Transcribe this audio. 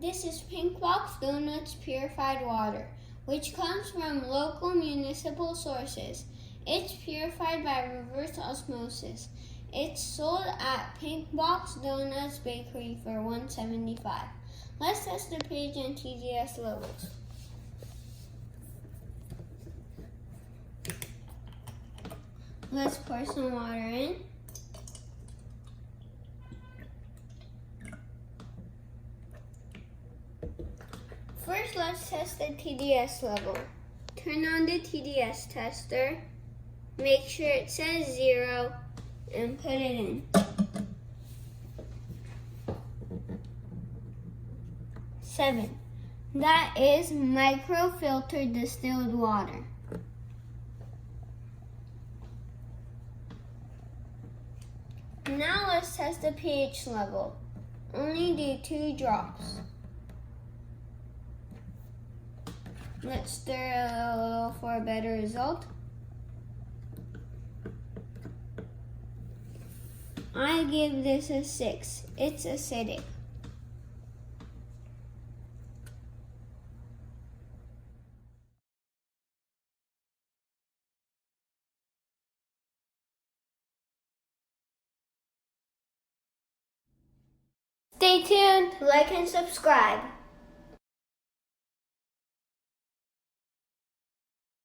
This is Pinkbox Doughnuts Purified water, which comes from local municipal sources. It's purified by reverse osmosis. It's sold at Pinkbox Doughnuts Bakery for $1.75. Let's test the pH and TDS levels. Let's pour some water in. First, let's test the TDS level. Turn on the TDS tester. Make sure it says 0 and put it in. 7. That is microfiltered distilled water. Now let's test the pH level. Only do 2 drops. Let's stir a little for a better result. I give this a 6. It's acidic. Stay tuned, like and subscribe.